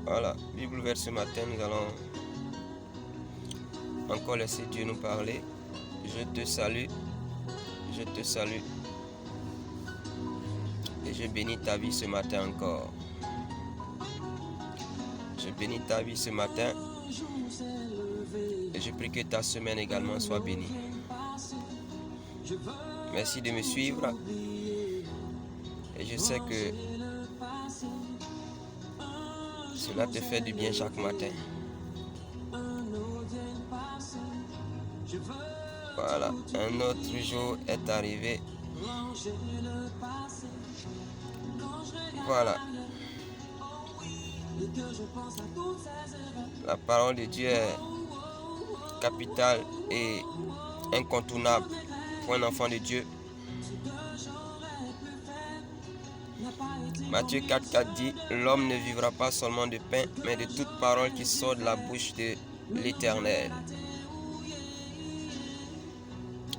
Voilà, Bible vers ce matin, nous allons encore laisser Dieu nous parler. Je te salue, je te salue. Et je bénis ta vie ce matin encore. Je bénis ta vie ce matin. Et je prie que ta semaine également soit bénie. Merci de me suivre. Et je sais que cela te fait du bien chaque matin. Voilà, un autre jour est arrivé. Voilà. La parole de Dieu est capitale et incontournable pour un enfant de Dieu. Matthieu 4,4 dit: l'homme ne vivra pas seulement de pain, mais de toute parole qui sort de la bouche de l'Éternel.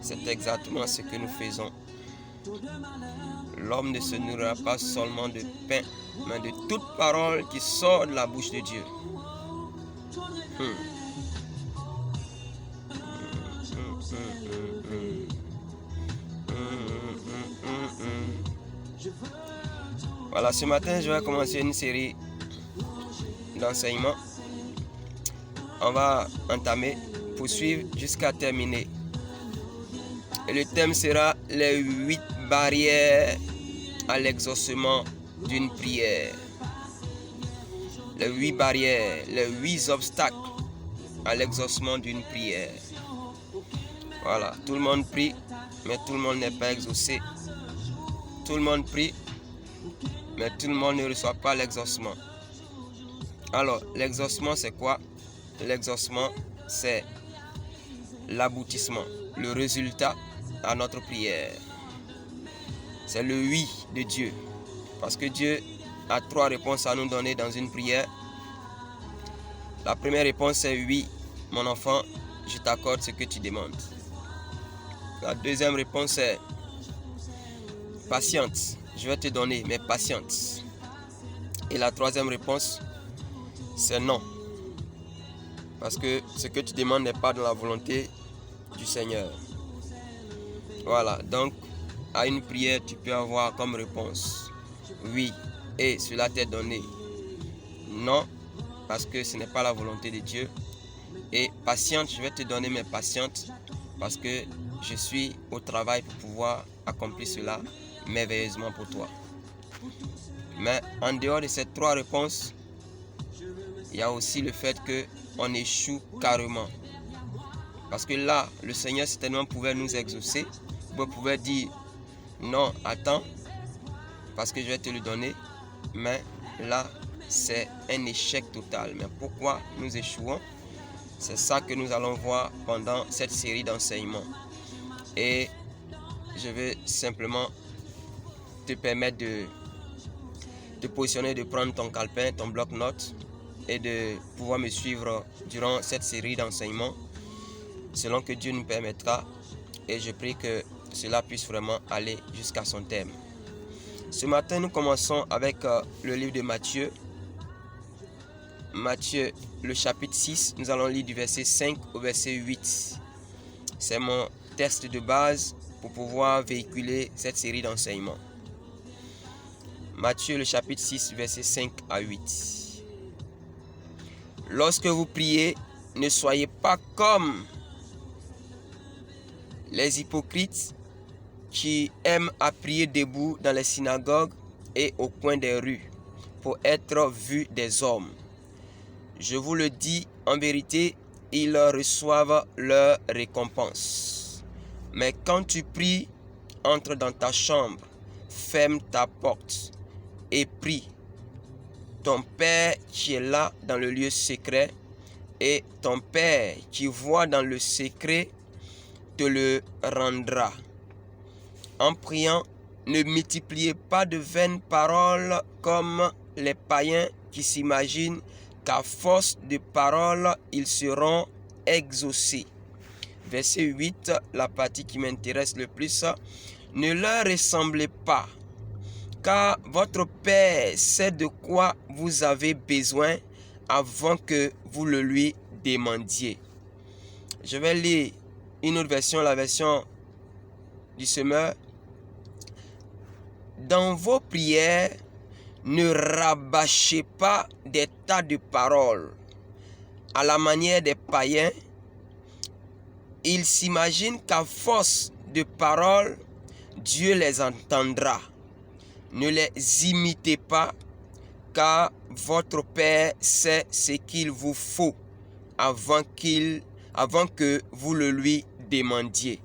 C'est exactement ce que nous faisons. L'homme ne se nourrira pas seulement de pain, mais de toute parole qui sort de la bouche de Dieu. Voilà, ce matin, je vais commencer une série d'enseignements. On va entamer, poursuivre jusqu'à terminer. Et le thème sera les 8 barrières à l'exaucement d'une prière. Les 8 barrières, les 8 obstacles à l'exaucement d'une prière. Voilà, tout le monde prie, mais tout le monde n'est pas exaucé. Tout le monde prie, mais tout le monde ne reçoit pas l'exaucement. Alors, l'exaucement, c'est quoi? L'exaucement, c'est l'aboutissement, le résultat à notre prière. C'est le oui de Dieu. Parce que Dieu a 3 réponses à nous donner dans une prière. La première réponse, c'est oui, mon enfant, je t'accorde ce que tu demandes. La deuxième réponse, c'est patiente, je vais te donner, mais patiente. Et la troisième réponse, c'est non. Parce que ce que tu demandes n'est pas dans la volonté du Seigneur. Voilà, donc à une prière, tu peux avoir comme réponse oui, et cela t'est donné. Non, parce que ce n'est pas la volonté de Dieu. Et patiente, je vais te donner mes patientes parce que je suis au travail pour pouvoir accomplir cela merveilleusement pour toi. Mais en dehors de ces 3 réponses, il y a aussi le fait qu'on échoue carrément. Parce que là, le Seigneur certainement pouvait nous exaucer. Il pouvait dire non, attends, parce que je vais te le donner. Mais là, c'est un échec total. Mais pourquoi nous échouons? C'est ça que nous allons voir pendant cette série d'enseignements. Et je vais simplement te permettre de te positionner, de prendre ton calepin, ton bloc-notes et de pouvoir me suivre durant cette série d'enseignements selon que Dieu nous permettra. Et je prie que cela puisse vraiment aller jusqu'à son terme. Ce matin, nous commençons avec le livre de Matthieu. Matthieu, le chapitre 6, nous allons lire du verset 5 au verset 8. C'est mon texte de base pour pouvoir véhiculer cette série d'enseignements. Matthieu, le chapitre 6, verset 5 à 8. Lorsque vous priez, ne soyez pas comme les hypocrites qui aiment à prier debout dans les synagogues et au coin des rues pour être vus des hommes. Je vous le dis en vérité, ils reçoivent leur récompense. Mais quand tu pries, entre dans ta chambre, ferme ta porte et prie. Ton Père qui est là dans le lieu secret, et ton Père qui voit dans le secret te le rendra. En priant, ne multipliez pas de vaines paroles comme les païens qui s'imaginent qu'à force de paroles, ils seront exaucés. Verset 8, la partie qui m'intéresse le plus. Ne leur ressemblez pas, car votre Père sait de quoi vous avez besoin avant que vous le lui demandiez. Je vais lire une autre version, la version du semeur. Dans vos prières, ne rabâchez pas des tas de paroles. À la manière des païens, ils s'imaginent qu'à force de paroles, Dieu les entendra. Ne les imitez pas, car votre Père sait ce qu'il vous faut avant que vous le lui demandiez.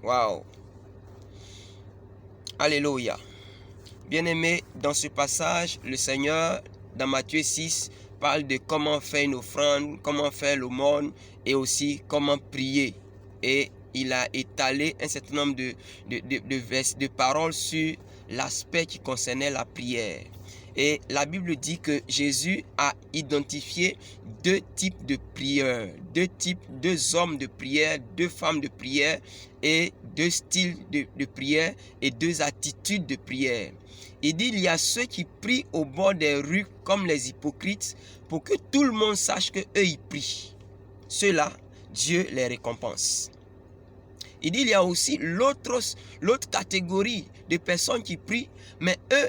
Waouh! Alléluia! Bien-aimé, dans ce passage, le Seigneur, dans Matthieu 6, parle de comment faire une offrande, comment faire l'aumône et aussi comment prier. Et il a étalé un certain nombre de paroles sur l'aspect qui concernait la prière. Et la Bible dit que Jésus a identifié deux types de prières, deux hommes de prière, deux femmes de prière et deux styles de prière et deux attitudes de prière. Il dit il y a ceux qui prient au bord des rues comme les hypocrites pour que tout le monde sache qu'eux ils prient. Ceux-là, Dieu les récompense. Il dit il y a aussi l'autre catégorie de personnes qui prient, mais eux,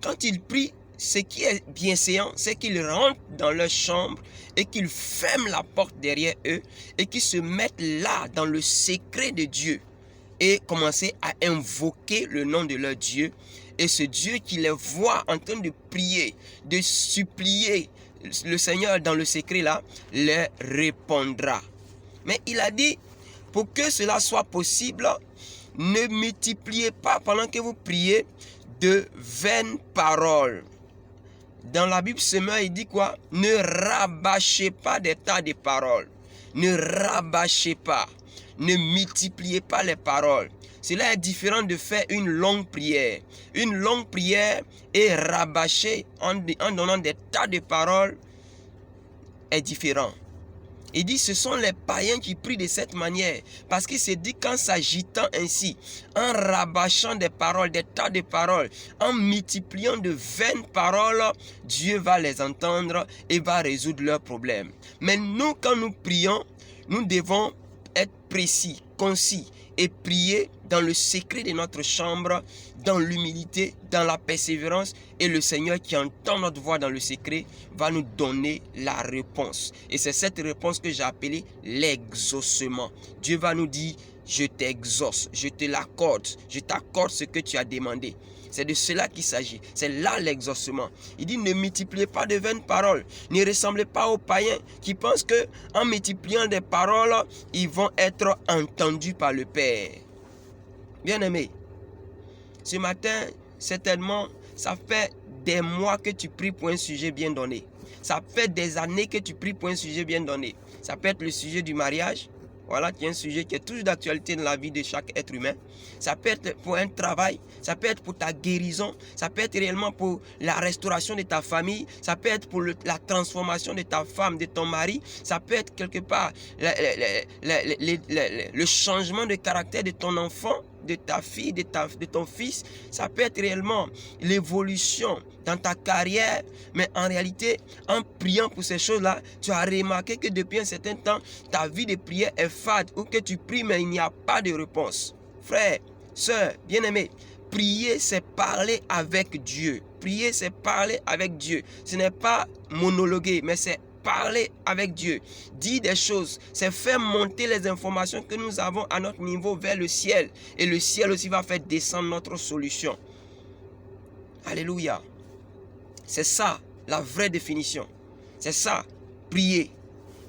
quand ils prient, ce qui est bienséant, c'est qu'ils rentrent dans leur chambre et qu'ils ferment la porte derrière eux et qu'ils se mettent là dans le secret de Dieu et commencer à invoquer le nom de leur Dieu. Et ce Dieu qui les voit en train de prier, de supplier le Seigneur dans le secret là, leur répondra. Mais il a dit, pour que cela soit possible, ne multipliez pas pendant que vous priez de vaines paroles. Dans la Bible semeur, il dit quoi? Ne rabâchez pas des tas de paroles. Ne rabâchez pas. Ne multipliez pas les paroles. Cela est différent de faire une longue prière. Une longue prière et rabâcher en donnant des tas de paroles est différent. Il dit ce sont les païens qui prient de cette manière. Parce qu'il se dit qu'en s'agitant ainsi, en rabâchant des paroles, des tas de paroles, en multipliant de vaines paroles, Dieu va les entendre et va résoudre leurs problèmes. Mais nous, quand nous prions, nous devons être précis, concis et prier dans le secret de notre chambre, dans l'humilité, dans la persévérance. Et le Seigneur qui entend notre voix dans le secret va nous donner la réponse. Et c'est cette réponse que j'ai appelée l'exaucement. Dieu va nous dire, je t'exauce, je te l'accorde, je t'accorde ce que tu as demandé. C'est de cela qu'il s'agit. C'est là l'exaucement. Il dit, ne multipliez pas de vaines paroles. Ne ressemblez pas aux païens qui pensent que en multipliant des paroles, ils vont être entendus par le Père. Bien-aimé, ce matin, certainement, ça fait des mois que tu pries pour un sujet bien donné. Ça fait des années que tu pries pour un sujet bien donné. Ça peut être le sujet du mariage. Voilà, qui est un sujet qui est toujours d'actualité dans la vie de chaque être humain. Ça peut être pour un travail, ça peut être pour ta guérison, ça peut être réellement pour la restauration de ta famille, ça peut être pour la transformation de ta femme, de ton mari, ça peut être quelque part le changement de caractère de ton enfant, de ta fille, de ton fils. Ça peut être réellement l'évolution dans ta carrière. Mais en réalité, en priant pour ces choses-là, tu as remarqué que depuis un certain temps, ta vie de prière est fade ou que tu pries mais il n'y a pas de réponse. Frère, sœur, bien-aimé, prier c'est parler avec Dieu. Prier c'est parler avec Dieu. Ce n'est pas monologuer, mais c'est parler avec Dieu, dire des choses, c'est faire monter les informations que nous avons à notre niveau vers le ciel. Et le ciel aussi va faire descendre notre solution. Alléluia. C'est ça la vraie définition. C'est ça, prier.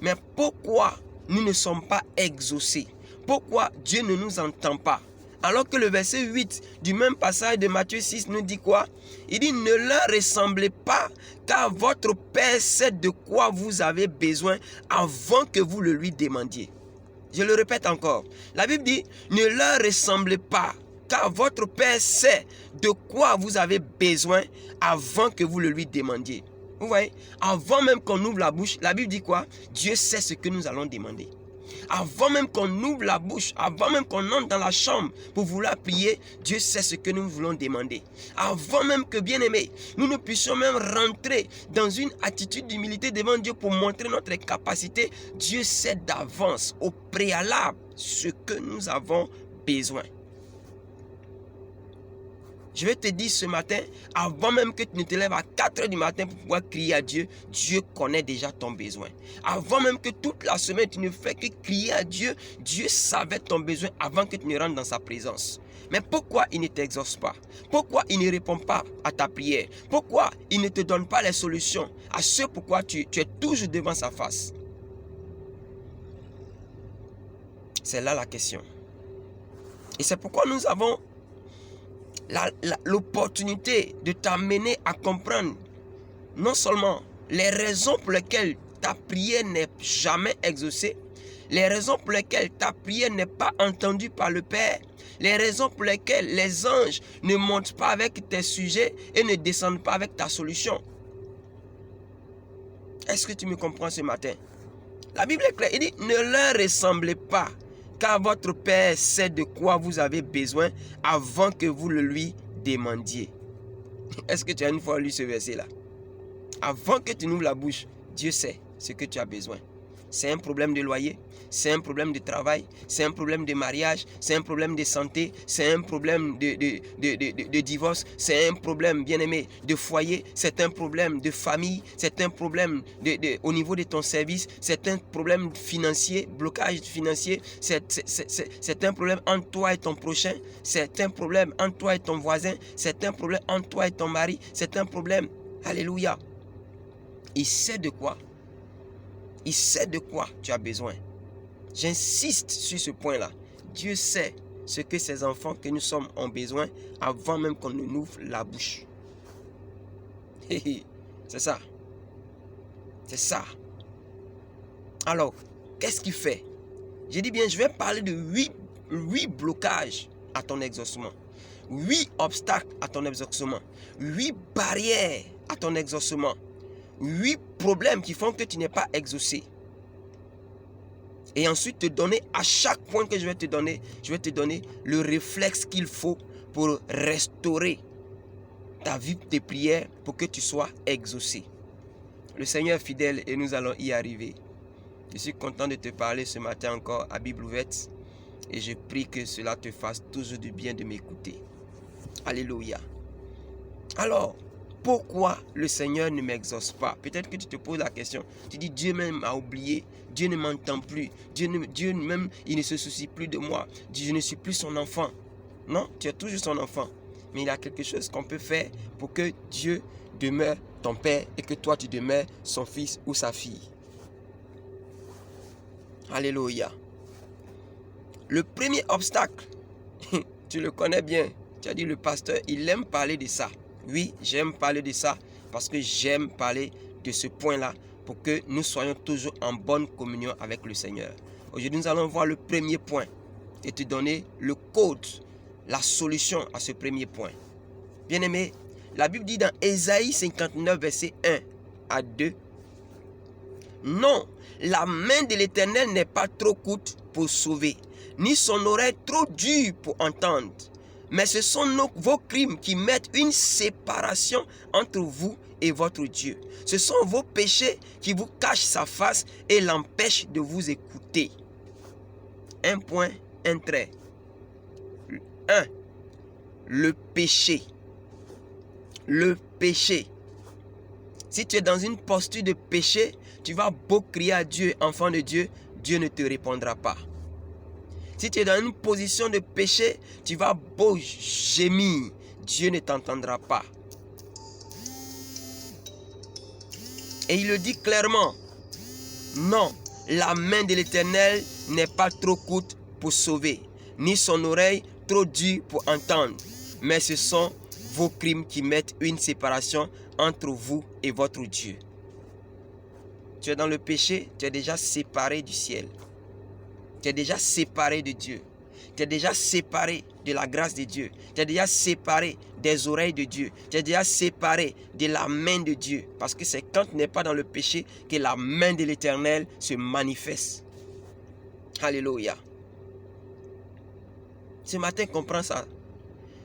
Mais pourquoi nous ne sommes pas exaucés? Pourquoi Dieu ne nous entend pas? Alors que le verset 8 du même passage de Matthieu 6 nous dit quoi? Il dit, ne leur ressemblez pas, car votre Père sait de quoi vous avez besoin avant que vous le lui demandiez. Je le répète encore. La Bible dit, ne leur ressemblez pas. car votre Père sait de quoi vous avez besoin avant que vous le lui demandiez. Vous voyez, avant même qu'on ouvre la bouche, la Bible dit quoi? Dieu sait ce que nous allons demander. Avant même qu'on ouvre la bouche, avant même qu'on entre dans la chambre pour vouloir prier, Dieu sait ce que nous voulons demander. Avant même que, bien aimé, nous ne puissions même rentrer dans une attitude d'humilité devant Dieu pour montrer notre capacité, Dieu sait d'avance, au préalable, ce que nous avons besoin. Je vais te dire ce matin, avant même que tu ne te lèves à 4 h du matin pour pouvoir crier à Dieu, Dieu connaît déjà ton besoin. Avant même que toute la semaine tu ne fais que crier à Dieu, Dieu savait ton besoin avant que tu ne rentres dans sa présence. Mais pourquoi il ne t'exauce pas? Pourquoi il ne répond pas à ta prière? Pourquoi il ne te donne pas les solutions à ce pourquoi tu es toujours devant sa face? C'est là la question. Et c'est pourquoi nous avons l'opportunité de t'amener à comprendre non seulement les raisons pour lesquelles ta prière n'est jamais exaucée, les raisons pour lesquelles ta prière n'est pas entendue par le Père, les raisons pour lesquelles les anges ne montent pas avec tes sujets et ne descendent pas avec ta solution. Est-ce que tu me comprends ce matin? La Bible est claire, il dit ne leur ressemblez pas, car votre Père sait de quoi vous avez besoin avant que vous le lui demandiez. Est-ce que tu as une fois lu ce verset-là? Avant que tu n'ouvres la bouche, Dieu sait ce que tu as besoin. C'est un problème de loyer, c'est un problème de travail, c'est un problème de mariage, c'est un problème de santé, c'est un problème de divorce, c'est un problème, bien-aimé, de foyer, c'est un problème de famille, c'est un problème au niveau de ton service, c'est un problème financier, blocage financier, c'est un problème entre toi et ton prochain, c'est un problème entre toi et ton voisin, c'est un problème entre toi et ton mari, c'est un problème, alléluia. Il sait de quoi? Il sait de quoi tu as besoin. J'insiste sur ce point-là. Dieu sait ce que ses enfants que nous sommes ont besoin avant même qu'on ne nous ouvre la bouche. C'est ça. C'est ça. Alors, qu'est-ce qu'il fait? J'ai dit bien, je vais parler de 8 blocages à ton exaucement. 8 obstacles à ton exaucement. 8 barrières à ton exaucement. 8 problèmes qui font que tu n'es pas exaucé. Et ensuite te donner, à chaque point que je vais te donner le réflexe qu'il faut pour restaurer ta vie de prière pour que tu sois exaucé. Le Seigneur est fidèle et nous allons y arriver. Je suis content de te parler ce matin encore à Bible ouverte et je prie que cela te fasse toujours du bien de m'écouter. Alléluia. Alors, pourquoi le Seigneur ne m'exauce pas? Peut-être que tu te poses la question. Tu dis, Dieu même m'a oublié. Dieu ne m'entend plus. Dieu même, il ne se soucie plus de moi. Je ne suis plus son enfant. Non, tu es toujours son enfant. Mais il y a quelque chose qu'on peut faire pour que Dieu demeure ton Père et que toi tu demeures son fils ou sa fille. Alléluia. Le premier obstacle, tu le connais bien. Tu as dit, le pasteur, il aime parler de ça. Oui, j'aime parler de ça parce que j'aime parler de ce point-là pour que nous soyons toujours en bonne communion avec le Seigneur. Aujourd'hui, nous allons voir le premier point et te donner le code, la solution à ce premier point. Bien-aimé, la Bible dit dans Ésaïe 59, verset 1 à 2, « Non, la main de l'Éternel n'est pas trop courte pour sauver, ni son oreille trop dure pour entendre. Mais ce sont vos crimes qui mettent une séparation entre vous et votre Dieu. Ce sont vos péchés qui vous cachent sa face et l'empêchent de vous écouter. » Un point, un trait. 1. Le péché. Le péché. Si tu es dans une posture de péché, tu vas beau crier à Dieu, enfant de Dieu, Dieu ne te répondra pas. Si tu es dans une position de péché, tu vas beau gémir, Dieu ne t'entendra pas. Et il le dit clairement, non, la main de l'Éternel n'est pas trop courte pour sauver, ni son oreille trop dure pour entendre, mais ce sont vos crimes qui mettent une séparation entre vous et votre Dieu. Tu es dans le péché, tu es déjà séparé du ciel. Tu es déjà séparé de Dieu. Tu es déjà séparé de la grâce de Dieu. Tu es déjà séparé des oreilles de Dieu. Tu es déjà séparé de la main de Dieu. Parce que c'est quand tu n'es pas dans le péché que la main de l'Éternel se manifeste. Alléluia. Ce matin, comprends ça.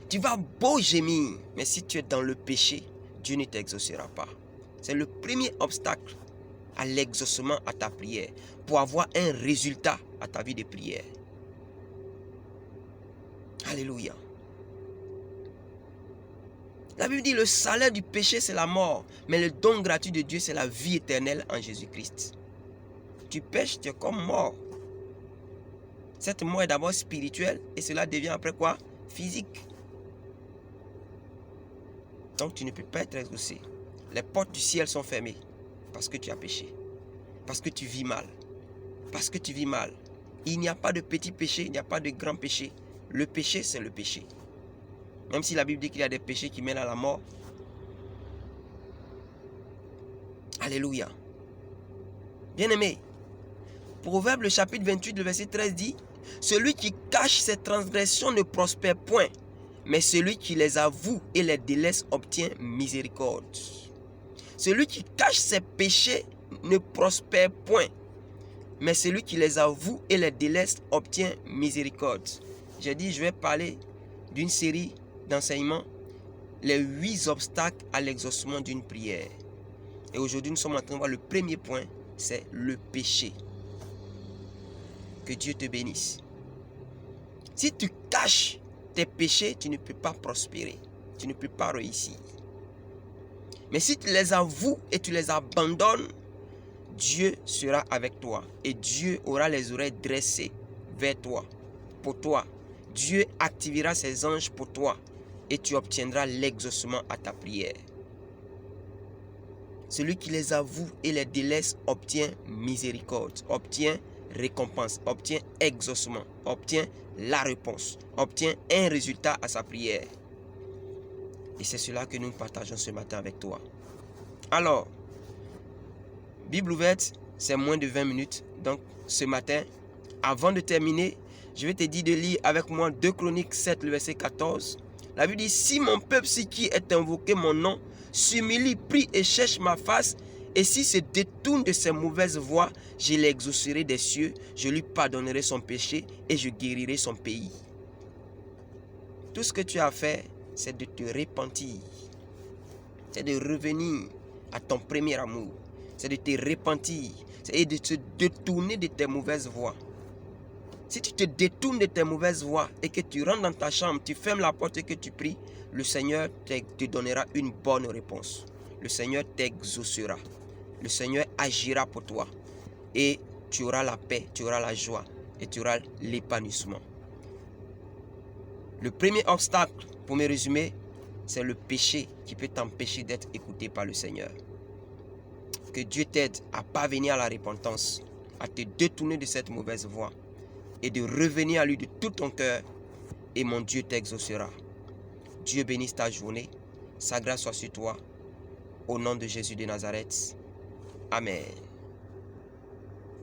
Tu vas beau gémir, mais si tu es dans le péché, Dieu ne t'exaucera pas. C'est le premier obstacle à l'exaucement à ta prière, pour avoir un résultat à ta vie de prière. Alléluia. La Bible dit le salaire du péché c'est la mort, mais le don gratuit de Dieu c'est la vie éternelle en Jésus-Christ. Tu pêches, tu es comme mort. Cette mort est d'abord spirituelle et cela devient après quoi? Physique. Donc tu ne peux pas être exaucé. Les portes du ciel sont fermées parce que tu as péché. Parce que tu vis mal. Parce que tu vis mal. Il n'y a pas de petit péché, il n'y a pas de grand péché. Le péché, c'est le péché. Même si la Bible dit qu'il y a des péchés qui mènent à la mort. Alléluia. Bien-aimé, Proverbe le chapitre 28, le verset 13 dit, « Celui qui cache ses transgressions ne prospère point, mais celui qui les avoue et les délaisse obtient miséricorde. » Celui qui cache ses péchés ne prospère point, mais celui qui les avoue et les délaisse obtient miséricorde. J'ai dit, je vais parler d'une série d'enseignements, les 8 obstacles à l'exaucement d'une prière. Et aujourd'hui, nous sommes en train de voir le premier point, c'est le péché. Que Dieu te bénisse. Si tu caches tes péchés, tu ne peux pas prospérer. Tu ne peux pas réussir. Mais si tu les avoues et tu les abandonnes, Dieu sera avec toi. Et Dieu aura les oreilles dressées vers toi, pour toi. Dieu activera ses anges pour toi. Et tu obtiendras l'exaucement à ta prière. Celui qui les avoue et les délaisse obtient miséricorde, obtient récompense, obtient exaucement, obtient la réponse, obtient un résultat à sa prière. Et c'est cela que nous partageons ce matin avec toi. Alors, Bible ouverte, c'est moins de 20 minutes. Donc, ce matin, avant de terminer, je vais te dire de lire avec moi 2 Chroniques 7, le verset 14. La Bible dit, « Si mon peuple, si qui est invoqué mon nom, s'humilie, prie et cherche ma face, et s'il se détourne de ses mauvaises voies, je l'exaucerai des cieux, je lui pardonnerai son péché et je guérirai son pays. » Tout ce que tu as à faire, c'est de te repentir. C'est de revenir à ton premier amour. C'est de te repentir. C'est de te détourner de tes mauvaises voies. Si tu te détournes de tes mauvaises voies et que tu rentres dans ta chambre, tu fermes la porte et que tu pries, le Seigneur te donnera une bonne réponse. Le Seigneur t'exaucera. Le Seigneur agira pour toi. Et tu auras la paix, tu auras la joie et tu auras l'épanouissement. Le premier obstacle, pour me résumer, c'est le péché qui peut t'empêcher d'être écouté par le Seigneur. Que Dieu t'aide à parvenir à la repentance, à te détourner de cette mauvaise voie et de revenir à lui de tout ton cœur, et mon Dieu t'exaucera. Dieu bénisse ta journée, sa grâce soit sur toi, au nom de Jésus de Nazareth. Amen.